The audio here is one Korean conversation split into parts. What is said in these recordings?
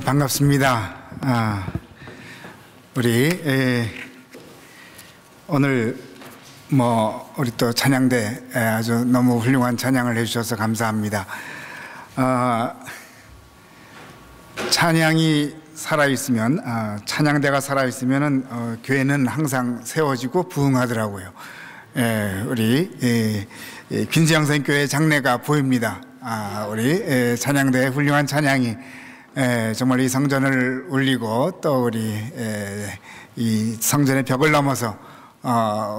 반갑습니다. 우리 오늘 우리 또 찬양대 아주 너무 훌륭한 찬양을 해주셔서 감사합니다. 찬양이 살아있으면, 찬양대가 살아있으면 교회는 항상 세워지고 부흥하더라고요. 우리 김지영 선교회 장례가 보입니다. 우리 찬양대의 훌륭한 찬양이 정말 이 성전을 울리고 또 우리 이 성전의 벽을 넘어서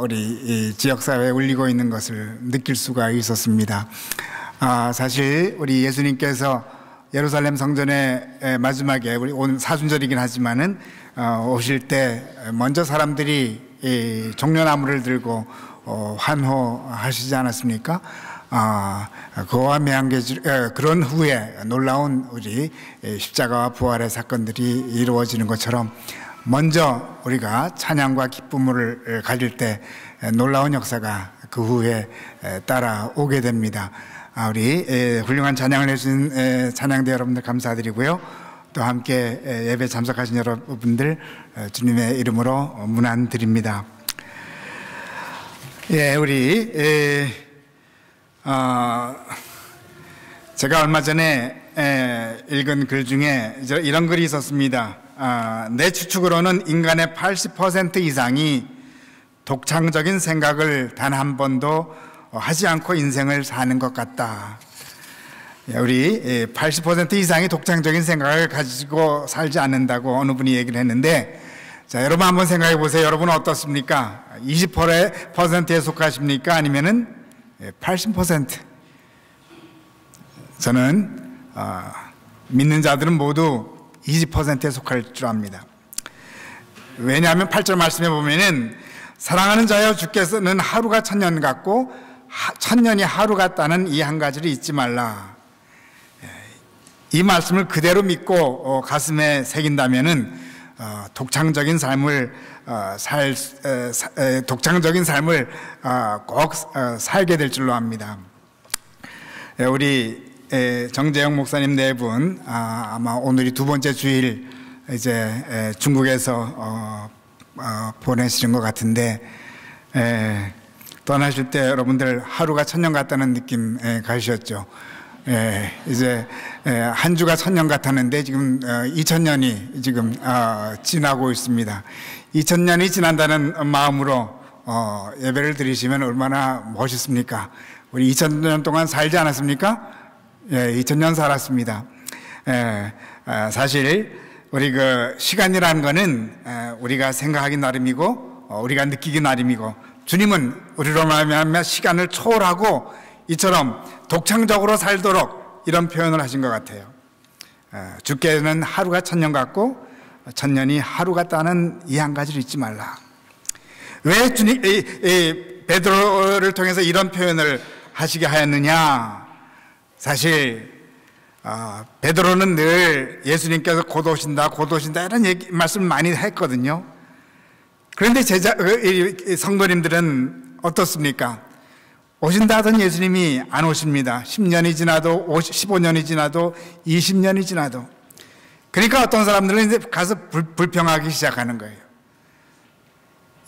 우리 이 지역사회에 울리고 있는 것을 느낄 수가 있었습니다. 사실 우리 예수님께서 예루살렘 성전의 마지막에 우리 오늘 사순절이긴 하지만은 오실 때 먼저 사람들이 종려나무를 들고 환호하시지 않았습니까? 그와 그런 후에 놀라운 우리 십자가와 부활의 사건들이 이루어지는 것처럼 먼저 우리가 찬양과 기쁨을 가질 때 놀라운 역사가 그 후에 따라오게 됩니다. 우리 훌륭한 찬양을 해주신 찬양대 여러분들 감사드리고요. 또 함께 예배 참석하신 여러분들 주님의 이름으로 문안드립니다. 우리 제가 얼마 전에 읽은 글 중에 이런 글이 있었습니다. 내 추측으로는 인간의 80% 이상이 독창적인 생각을 단 한 번도 하지 않고 인생을 사는 것 같다. 우리 80% 이상이 독창적인 생각을 가지고 살지 않는다고 어느 분이 얘기를 했는데, 자, 여러분 한번 생각해 보세요. 여러분은 어떻습니까? 20%에 속하십니까? 아니면은 80%? 저는 믿는 자들은 모두 20%에 속할 줄 압니다. 왜냐하면 8절 말씀에 보면은 사랑하는 자여 주께서는 하루가 천년 같고 천년이 하루 같다는 이 한 가지를 잊지 말라. 이 말씀을 그대로 믿고 가슴에 새긴다면은 독창적인 삶을 꼭 살게 될 줄로 압니다. 우리 정재영 목사님 네 분 아마 오늘이 두 번째 주일 이제 중국에서 보내시는 것 같은데, 떠나실 때 여러분들 하루가 천년 같다는 느낌 가셨죠? 이제 한 주가 천년 같았는데 지금 2000년이 지금 지나고 있습니다. 2000년이 지난다는 마음으로 예배를 드리시면 얼마나 멋있습니까? 우리 2000년 동안 살지 않았습니까? 2000년 살았습니다. 사실 우리 그 시간이라는 거는 우리가 생각하기 나름이고 우리가 느끼기 나름이고, 주님은 우리로 말미암아 시간을 초월하고 이처럼 독창적으로 살도록 이런 표현을 하신 것 같아요. 주께는 하루가 천년 같고 천년이 하루 같다는 이 한 가지를 잊지 말라. 왜 주님 베드로를 통해서 이런 표현을 하시게 하였느냐? 사실 베드로는 늘 예수님께서 곧 오신다 이런 말씀을 많이 했거든요. 그런데 성도님들은 어떻습니까? 오신다 하던 예수님이 안 오십니다. 10년이 지나도 15년이 지나도 20년이 지나도. 그러니까 어떤 사람들은 이제 가서 불평하기 시작하는 거예요.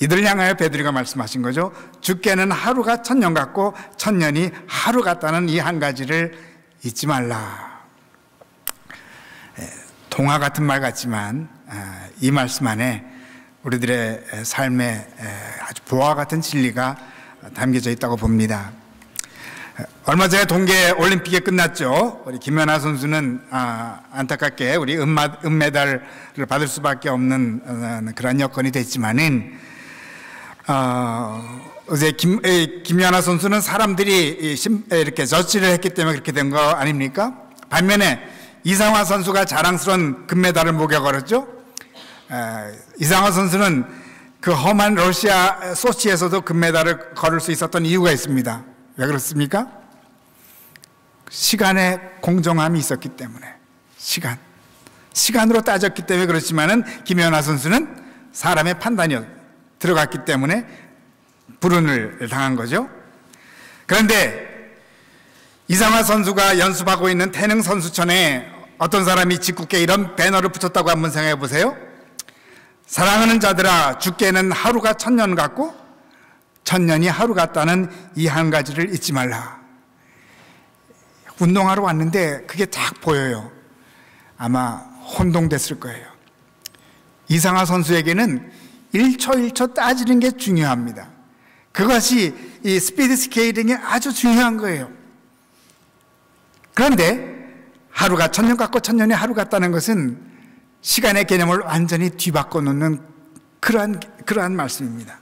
이들을 향하여 베드로가 말씀하신 거죠. 주께는 하루가 천년 같고 천년이 하루 같다는 이 한 가지를 잊지 말라. 동화 같은 말 같지만 이 말씀 안에 우리들의 삶에 아주 보화 같은 진리가 담겨져 있다고 봅니다. 얼마 전에 동계 올림픽이 끝났죠. 우리 김연아 선수는 안타깝게 우리 은메달을 받을 수밖에 없는 그런 여건이 됐지만은 어제 김연아 선수는 사람들이 이렇게 저지를 했기 때문에 그렇게 된 거 아닙니까? 반면에 이상화 선수가 자랑스러운 금메달을 목에 걸었죠. 이상화 선수는 그 험한 러시아 소치에서도 금메달을 걸을 수 있었던 이유가 있습니다. 왜 그렇습니까? 시간의 공정함이 있었기 때문에. 시간으로 따졌기 때문에 그렇지만은 김연아 선수는 사람의 판단이 들어갔기 때문에 불운을 당한 거죠. 그런데 이상화 선수가 연습하고 있는 태릉 선수촌에 어떤 사람이 짓궂게 이런 배너를 붙였다고 한번 생각해 보세요. 사랑하는 자들아, 주께는 하루가 1000년 같고 1000년이 하루 같다는 이 한 가지를 잊지 말라. 운동하러 왔는데 그게 딱 보여요. 아마 혼동됐을 거예요. 이상하 선수에게는 1초 1초 따지는 게 중요합니다. 그것이 이 스피드 스케이팅에 아주 중요한 거예요. 그런데 하루가 1000년 같고 1000년이 하루 같다는 것은 시간의 개념을 완전히 뒤바꿔 놓는 그러한 말씀입니다.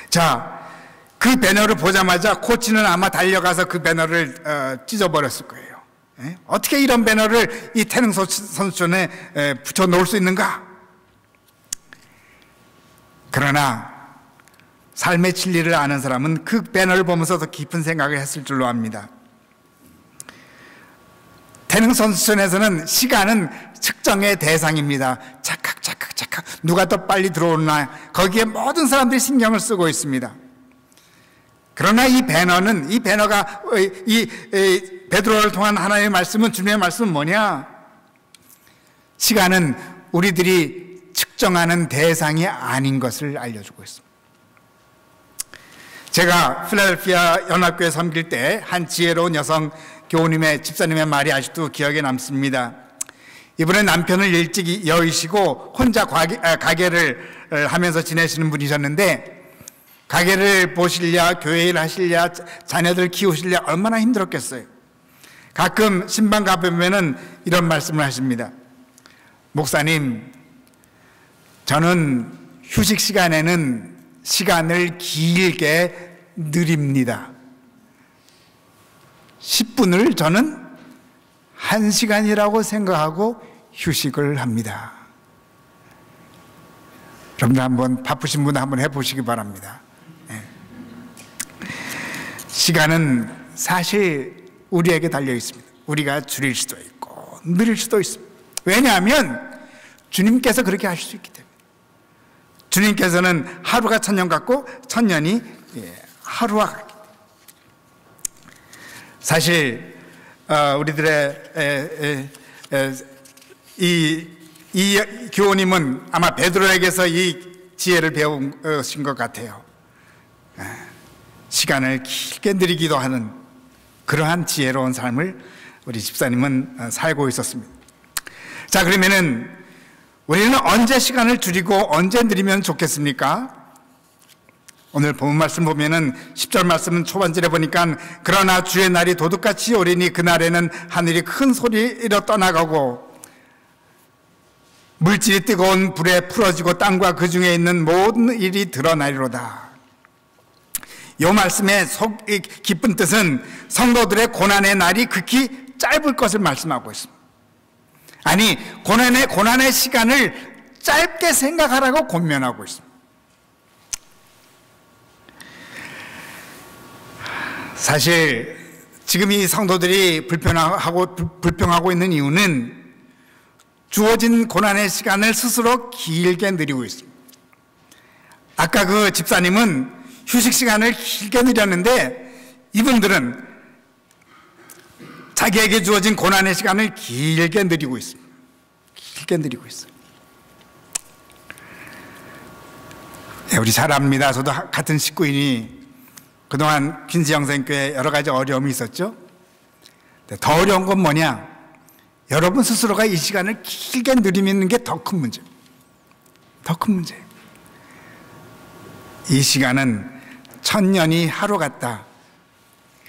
자, 그 배너를 보자마자 코치는 아마 달려가서 그 배너를 찢어버렸을 거예요. 어떻게 이런 배너를 이 태능 선수촌에 붙여 놓을 수 있는가? 그러나 삶의 진리를 아는 사람은 그 배너를 보면서 더 깊은 생각을 했을 줄로 압니다. 태능 선수촌에서는 시간은 측정의 대상입니다. 착각 누가 더 빨리 들어오나 거기에 모든 사람들이 신경을 쓰고 있습니다. 그러나 이 배너가 이 베드로를 통한 하나님의 말씀은, 주님의 말씀은 뭐냐? 시간은 우리들이 측정하는 대상이 아닌 것을 알려주고 있습니다. 제가 필라델피아 연합교회 섬길 때 한 지혜로운 여성 교우님의 집사님의 말이 아직도 기억에 남습니다. 이분은 남편을 일찍 여의시고 혼자 가게를 하면서 지내시는 분이셨는데, 가게를 보시랴 교회 일 하시랴 자녀들 키우시랴 얼마나 힘들었겠어요. 가끔 신방 가보면은 이런 말씀을 하십니다. 목사님, 저는 휴식 시간에는 시간을 길게 느립니다. 10분을 저는 1시간이라고 생각하고 휴식을 합니다. 여러분들 한번 바쁘신 분 한번 해보시기 바랍니다. 시간은 사실 우리에게 달려 있습니다. 우리가 줄일 수도 있고 느릴 수도 있습니다. 왜냐하면 주님께서 그렇게 하실 수 있기 때문에. 주님께서는 하루가 1000년 같고 1000년이 하루와 같기 때문에. 사실 우리들의 이 교우님은 아마 베드로에게서 이 지혜를 배우신 것 같아요. 시간을 길게 느리기도 하는 그러한 지혜로운 삶을 우리 집사님은 살고 있었습니다. 자, 그러면은 우리는 언제 시간을 줄이고 언제 느리면 좋겠습니까? 오늘 본문 말씀 보면은 10절 말씀은 초반절에 보니까 그러나 주의 날이 도둑같이 오리니 그날에는 하늘이 큰 소리로 떠나가고 물질이 뜨거운 불에 풀어지고 땅과 그 중에 있는 모든 일이 드러나리로다. 이 말씀의 깊은 뜻은 성도들의 고난의 날이 극히 짧을 것을 말씀하고 있습니다. 아니, 고난의 시간을 짧게 생각하라고 권면하고 있습니다. 사실 지금 이 성도들이 불평하고 있는 이유는 주어진 고난의 시간을 스스로 길게 누리고 있습니다. 아까 그 집사님은 휴식 시간을 길게 누렸는데 이분들은 자기에게 주어진 고난의 시간을 길게 누리고 있습니다. 길게 누리고 있어요. 우리 잘 압니다. 저도 같은 식구이니 그동안 퀸즈 영생교회에 여러 가지 어려움이 있었죠. 더 어려운 건 뭐냐? 여러분 스스로가 이 시간을 길게 누리는 게 더 큰 문제예요. 더 큰 문제예요. 이 시간은 1000년이 하루 같다.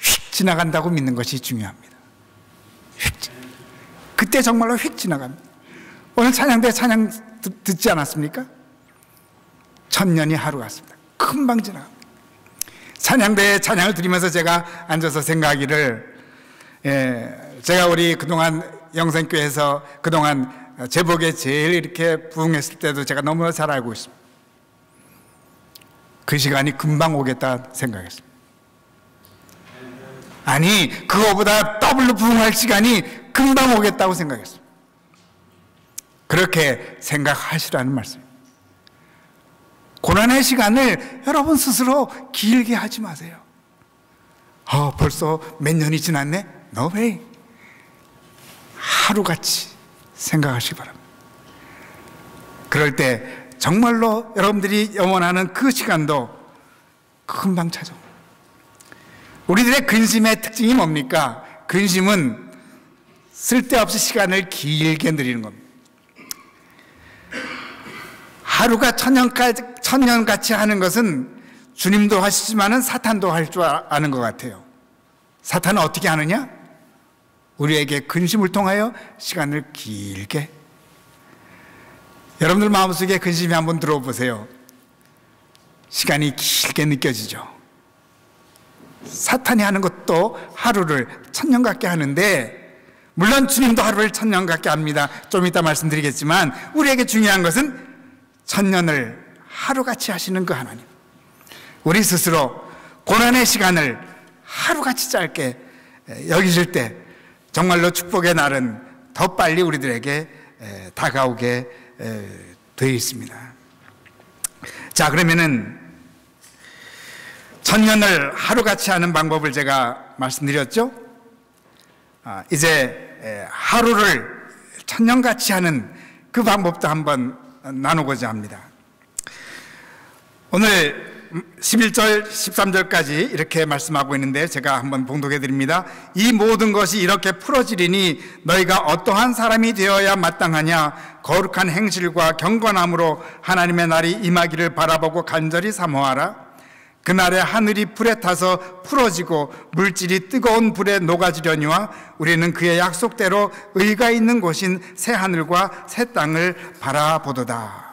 휙 지나간다고 믿는 것이 중요합니다. 그때 정말로 휙 지나갑니다. 오늘 찬양대 찬양 듣지 않았습니까? 1000년이 하루 같습니다. 금방 지나갑니다. 찬양대에 찬양을 드리면서 제가 앉아서 생각하기를, 제가 우리 그동안 영생교회에서 그동안 제복에 제일 이렇게 부흥했을 때도 제가 너무나 잘 알고 있습니다. 그 시간이 금방 오겠다 생각했습니다. 아니, 그거보다 더블로 부흥할 시간이 금방 오겠다고 생각했습니다. 그렇게 생각하시라는 말씀입니다. 고난의 시간을 여러분 스스로 길게 하지 마세요. 벌써 몇 년이 지났네? No way. 하루같이 생각하시기 바랍니다. 그럴 때 정말로 여러분들이 염원하는 그 시간도 금방 찾아옵니다. 우리들의 근심의 특징이 뭡니까? 근심은 쓸데없이 시간을 길게 늘리는 겁니다. 하루가 천년같이 하는 것은 주님도 하시지만은 사탄도 할 줄 아는 것 같아요. 사탄은 어떻게 하느냐? 우리에게 근심을 통하여 시간을 길게. 여러분들 마음속에 근심이 한번 들어보세요. 시간이 길게 느껴지죠. 사탄이 하는 것도 하루를 천년 같게 하는데, 물론 주님도 하루를 천년 같게 합니다. 좀 이따 말씀드리겠지만, 우리에게 중요한 것은 천년을 하루같이 하시는 그 하나님. 우리 스스로 고난의 시간을 하루같이 짧게 여기실 때 정말로 축복의 날은 더 빨리 우리들에게 다가오게 되어 있습니다. 자, 그러면은 천년을 하루같이 하는 방법을 제가 말씀드렸죠. 이제 하루를 천년같이 하는 그 방법도 한번 나누고자 합니다. 오늘 11절, 13절까지 이렇게 말씀하고 있는데 제가 한번 봉독해 드립니다. 이 모든 것이 이렇게 풀어지리니 너희가 어떠한 사람이 되어야 마땅하냐? 거룩한 행실과 경건함으로 하나님의 날이 임하기를 바라보고 간절히 사모하라. 그날에 하늘이 불에 타서 풀어지고 물질이 뜨거운 불에 녹아지려니와 우리는 그의 약속대로 의가 있는 곳인 새 하늘과 새 땅을 바라보도다.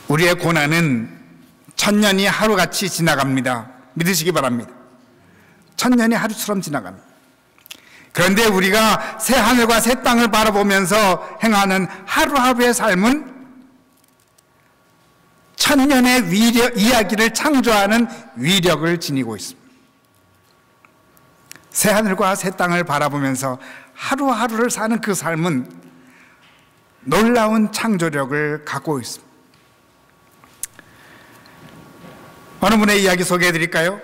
우리의 고난은 천년이 하루같이 지나갑니다. 믿으시기 바랍니다. 천년이 하루처럼 지나갑니다. 그런데 우리가 새 하늘과 새 땅을 바라보면서 행하는 하루하루의 삶은 천년의 이야기를 창조하는 위력을 지니고 있습니다. 새 하늘과 새 땅을 바라보면서 하루하루를 사는 그 삶은 놀라운 창조력을 갖고 있습니다. 어느 분의 이야기 소개해 드릴까요?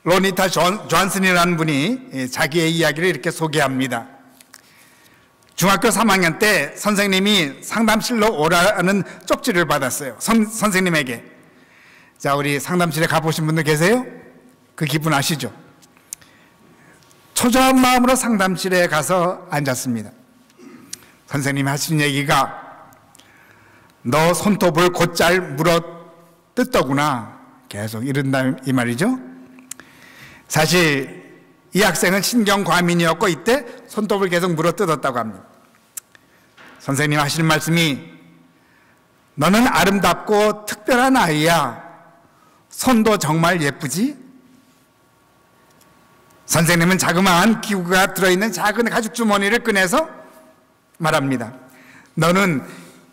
로니타 존슨이라는 분이 자기의 이야기를 이렇게 소개합니다. 중학교 3학년 때 선생님이 상담실로 오라는 쪽지를 받았어요. 선생님에게. 자, 우리 상담실에 가보신 분들 계세요? 그 기분 아시죠? 초조한 마음으로 상담실에 가서 앉았습니다. 선생님이 하신 얘기가 너 손톱을 곧잘 물어 뜯더구나. 계속 이른다 이 말이죠. 사실 이 학생은 신경과민이었고 이때 손톱을 계속 물어 뜯었다고 합니다. 선생님 하시는 말씀이 너는 아름답고 특별한 아이야. 손도 정말 예쁘지? 선생님은 자그마한 기구가 들어있는 작은 가죽 주머니를 꺼내서 말합니다. 너는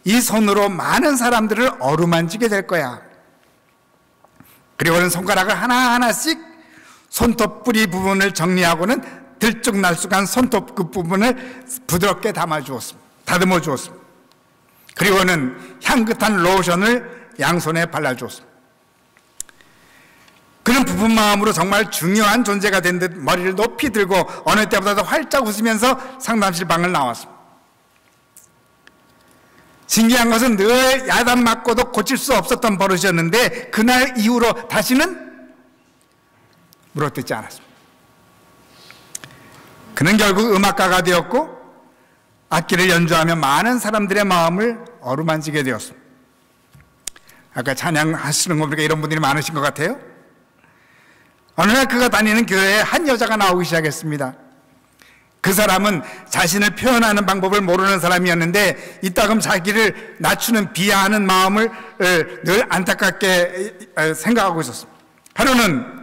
이 손으로 많은 사람들을 어루만지게 될 거야. 그리고는 손가락을 하나하나씩 손톱 뿌리 부분을 정리하고는 들쭉날쭉한 손톱 끝 부분을 부드럽게 다듬어 주었습니다. 그리고는 향긋한 로션을 양손에 발라주었습니다. 그는 부푼 마음으로 정말 중요한 존재가 된 듯 머리를 높이 들고 어느 때보다도 활짝 웃으면서 상담실 방을 나왔습니다. 신기한 것은 늘 야단 맞고도 고칠 수 없었던 버릇이었는데 그날 이후로 다시는 물어뜯지 않았습니다. 그는 결국 음악가가 되었고 악기를 연주하며 많은 사람들의 마음을 어루만지게 되었습니다. 아까 찬양하시는 거 보니까 이런 분들이 많으신 것 같아요. 어느 날 그가 다니는 교회에 한 여자가 나오기 시작했습니다. 그 사람은 자신을 표현하는 방법을 모르는 사람이었는데 이따금 자기를 낮추는 비하하는 마음을 늘 안타깝게 생각하고 있었습니다. 하루는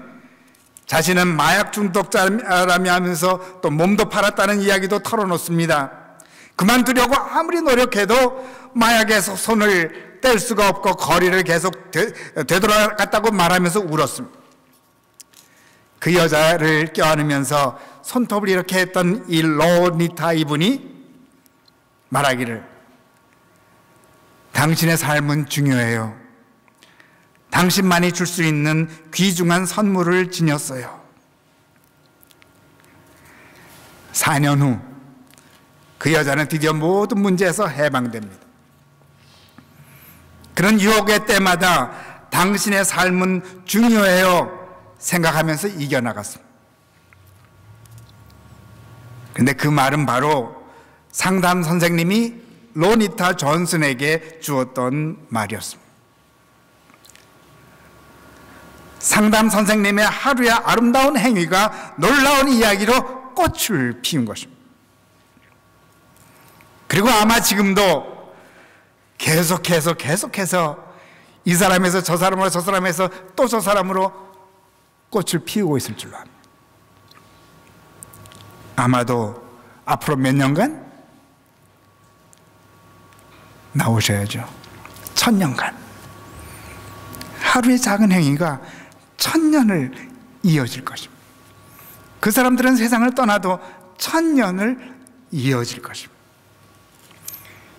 자신은 마약 중독자라며 하면서 또 몸도 팔았다는 이야기도 털어놓습니다. 그만두려고 아무리 노력해도 마약에서 손을 뗄 수가 없고 거리를 계속 되돌아갔다고 말하면서 울었습니다. 그 여자를 껴안으면서 손톱을 이렇게 했던 이 로니타 이분이 말하기를 당신의 삶은 중요해요. 당신만이 줄 수 있는 귀중한 선물을 지녔어요. 4년 후 그 여자는 드디어 모든 문제에서 해방됩니다. 그런 유혹의 때마다 당신의 삶은 중요해요 생각하면서 이겨나갔습니다. 그런데 그 말은 바로 상담 선생님이 로니타 존슨에게 주었던 말이었습니다. 상담 선생님의 하루의 아름다운 행위가 놀라운 이야기로 꽃을 피운 것입니다. 그리고 아마 지금도 계속해서 이 사람에서 저 사람으로 저 사람에서 또 저 사람으로 꽃을 피우고 있을 줄로 압니다. 아마도 앞으로 몇 년간 나오셔야죠. 1000년간. 하루의 작은 행위가 1000년을 이어질 것입니다. 그 사람들은 세상을 떠나도 1000년을 이어질 것입니다.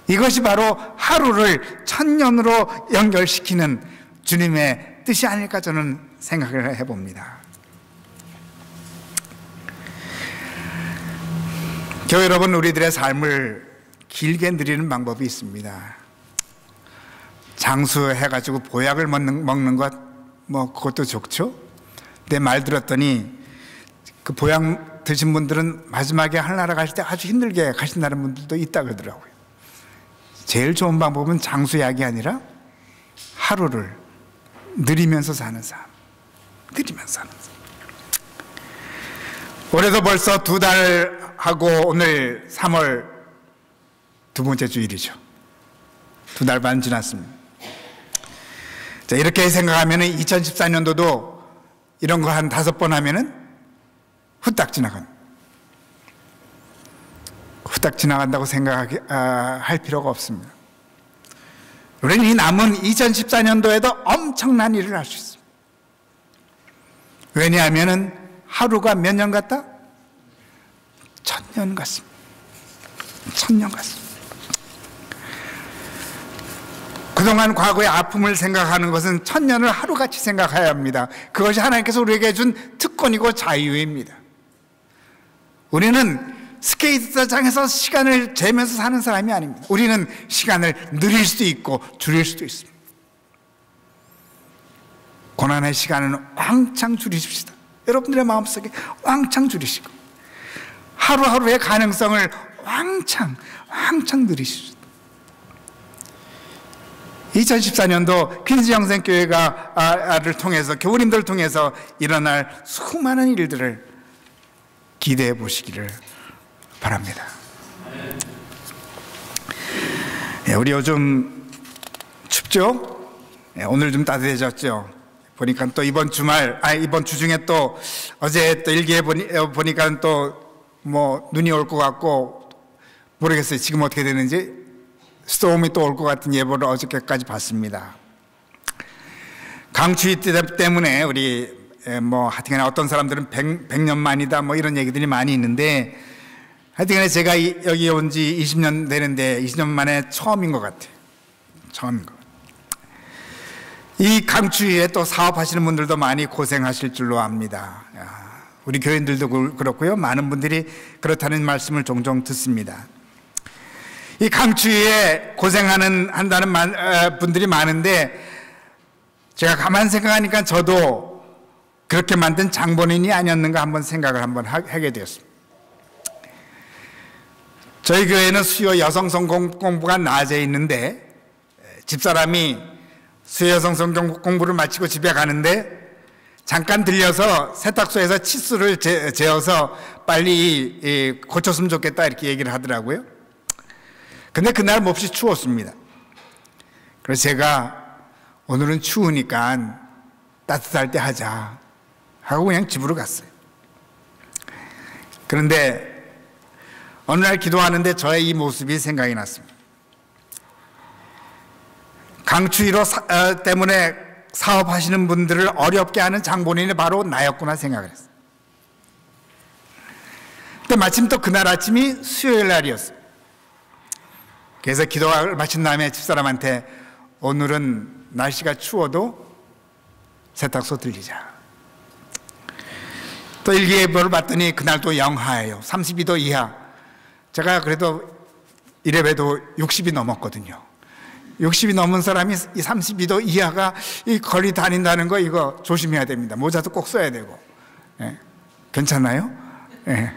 이것이 바로 하루를 1000년으로 연결시키는 주님의 뜻이 아닐까 저는 생각을 해봅니다. 교회 여러분, 우리들의 삶을 길게 누리는 방법이 있습니다. 장수해가지고 보약을 먹는 것, 그것도 좋죠. 내 말 들었더니 그 보약 드신 분들은 마지막에 하늘나라 가실 때 아주 힘들게 가신다는 분들도 있다 그러더라고요. 제일 좋은 방법은 장수약이 아니라 하루를 누리면서 사는 삶. 누리면서 사는 삶. 올해도 벌써 2달 하고 오늘 3월 두 번째 주일이죠. 2달 반 지났습니다. 자, 이렇게 생각하면 2014년도도 이런 거 한 5번 하면은 후딱 지나갑니다. 후딱 지나간다고 생각할 필요가 없습니다. 우리는 이 남은 2014년도에도 엄청난 일을 할 수 있습니다. 왜냐하면 하루가 몇 년 같다? 1000년 같습니다. 1000년 같습니다. 그동안 과거의 아픔을 생각하는 것은 1000년을 하루같이 생각해야 합니다. 그것이 하나님께서 우리에게 준 특권이고 자유입니다. 우리는 스케이트장에서 시간을 재면서 사는 사람이 아닙니다. 우리는 시간을 늘릴 수도 있고 줄일 수도 있습니다. 고난의 시간은 왕창 줄이십시다. 여러분들의 마음속에 왕창 줄이시고 하루하루의 가능성을 왕창 늘리십시다. 2014년도 퀸즈 영생교회를 통해서 교우님들을 통해서 일어날 수많은 일들을 기대해 보시기를 바랍니다. 우리 요즘 춥죠? 오늘 좀 따뜻해졌죠? 보니까 또 이번 주 중에 또 어제 또 일기에 보니까 또 눈이 올 것 같고 모르겠어요. 지금 어떻게 되는지. 스톰이 또 올 것 같은 예보를 어저께까지 봤습니다. 강추위 때문에 우리 하여튼간에 어떤 사람들은 100년 만이다 이런 얘기들이 많이 있는데 하여튼간에 제가 여기 온 지 20년 되는데 20년 만에 처음인 것 같아요. 처음인 것 같아요. 이 강추위에 또 사업하시는 분들도 많이 고생하실 줄로 압니다. 우리 교인들도 그렇고요. 많은 분들이 그렇다는 말씀을 종종 듣습니다. 이 강추위에 한다는 분들이 많은데 제가 가만 생각하니까 저도 그렇게 만든 장본인이 아니었는가 생각을 하게 되었습니다. 저희 교회는 수요 여성성 공부가 낮에 있는데 집사람이 수요 여성성 공부를 마치고 집에 가는데 잠깐 들려서 세탁소에서 치수를 재어서 빨리 고쳤으면 좋겠다 이렇게 얘기를 하더라고요. 근데 그날 몹시 추웠습니다. 그래서 제가 오늘은 추우니까 따뜻할 때 하자 하고 그냥 집으로 갔어요. 그런데 어느 날 기도하는데 저의 이 모습이 생각이 났습니다. 강추위로 때문에 사업하시는 분들을 어렵게 하는 장본인이 바로 나였구나 생각을 했어요. 근데 마침 또 그날 아침이 수요일 날이었어요. 그래서 기도를 마친 다음에 집사람한테 오늘은 날씨가 추워도 세탁소 들리자. 또 일기예보를 봤더니 그날도 영하예요. 32도 이하. 제가 그래도 이래봬도 60이 넘었거든요. 60이 넘은 사람이 이 32도 이하가 이 거리 다닌다는 거 이거 조심해야 됩니다. 모자도 꼭 써야 되고. 예. 괜찮나요? 예.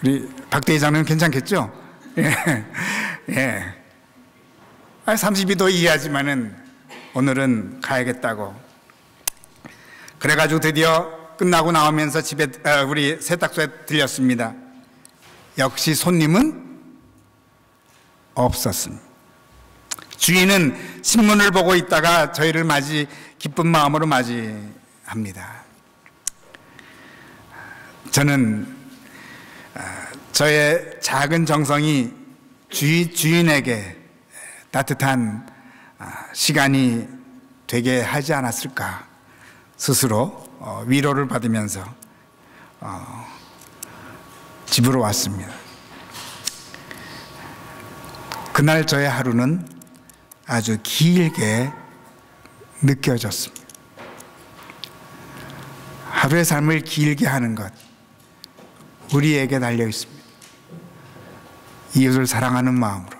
우리 박 대회장은 괜찮겠죠? 예. 예. 32도 이하지만은 오늘은 가야겠다고. 그래가지고 드디어 끝나고 나오면서 집에 우리 세탁소에 들렸습니다. 역시 손님은 없었습니다. 주인은 신문을 보고 있다가 저희를 기쁜 마음으로 맞이합니다. 저는 저의 작은 정성이 주인에게 따뜻한 시간이 되게 하지 않았을까 스스로 위로를 받으면서 집으로 왔습니다. 그날 저의 하루는 아주 길게 느껴졌습니다. 하루의 삶을 길게 하는 것, 우리에게 달려 있습니다. 이웃을 사랑하는 마음으로,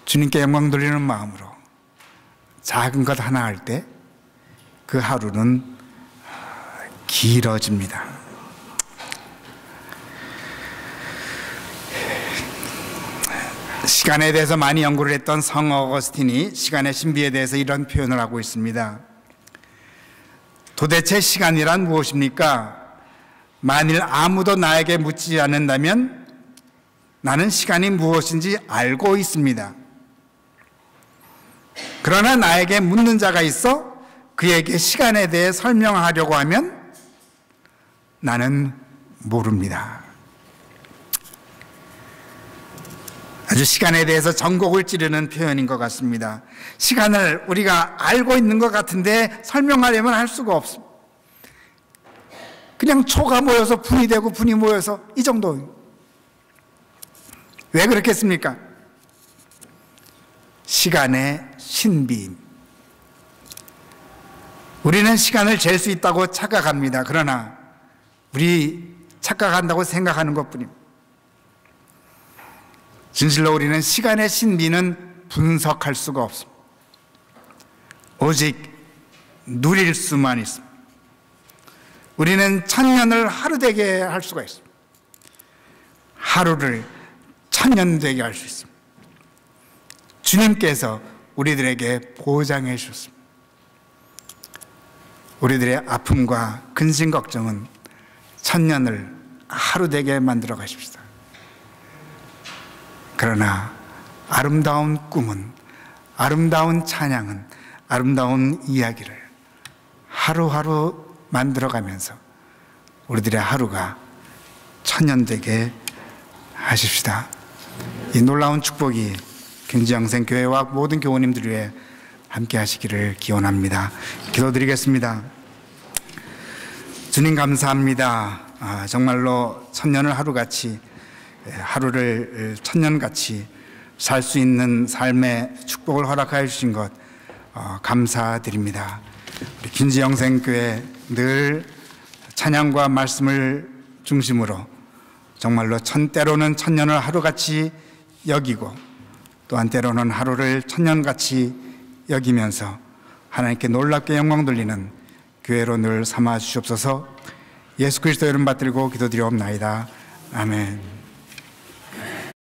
주님께 영광 돌리는 마음으로 작은 것 하나 할 때 그 하루는 길어집니다. 시간에 대해서 많이 연구를 했던 성 어거스틴이 시간의 신비에 대해서 이런 표현을 하고 있습니다. 도대체 시간이란 무엇입니까? 만일 아무도 나에게 묻지 않는다면 나는 시간이 무엇인지 알고 있습니다. 그러나 나에게 묻는 자가 있어 그에게 시간에 대해 설명하려고 하면 나는 모릅니다. 아주 시간에 대해서 전곡을 찌르는 표현인 것 같습니다. 시간을 우리가 알고 있는 것 같은데 설명하려면 할 수가 없습니다. 그냥 초가 모여서 분이 되고 분이 모여서 이 정도. 왜 그렇겠습니까? 시간의 신비임. 우리는 시간을 잴 수 있다고 착각합니다. 그러나 우리 착각한다고 생각하는 것뿐입니다. 진실로 우리는 시간의 신비는 분석할 수가 없습니다. 오직 누릴 수만 있습니다. 우리는 1000년을 하루 되게 할 수가 있습니다. 하루를 1000년 되게 할 수 있습니다. 주님께서 우리들에게 보장해 주셨습니다. 우리들의 아픔과 근심 걱정은 1000년을 하루 되게 만들어 가십시다. 그러나 아름다운 꿈은, 아름다운 찬양은, 아름다운 이야기를 하루하루 만들어가면서 우리들의 하루가 1000년 되게 하십시다. 이 놀라운 축복이 경지영생교회와 모든 교우님들 위해 함께 하시기를 기원합니다. 기도드리겠습니다. 주님 감사합니다. 정말로 1000년을 하루같이, 하루를 1000년같이 살 수 있는 삶의 축복을 허락하여 주신 것 감사드립니다. 우리 김지영생교회 늘 찬양과 말씀을 중심으로 정말로 때로는 1000년을 하루같이 여기고 또한 때로는 하루를 1000년같이 여기면서 하나님께 놀랍게 영광 돌리는 교회로 늘 삼아 주시옵소서. 예수 그리스도 이름 받들고 기도드리옵나이다. 아멘.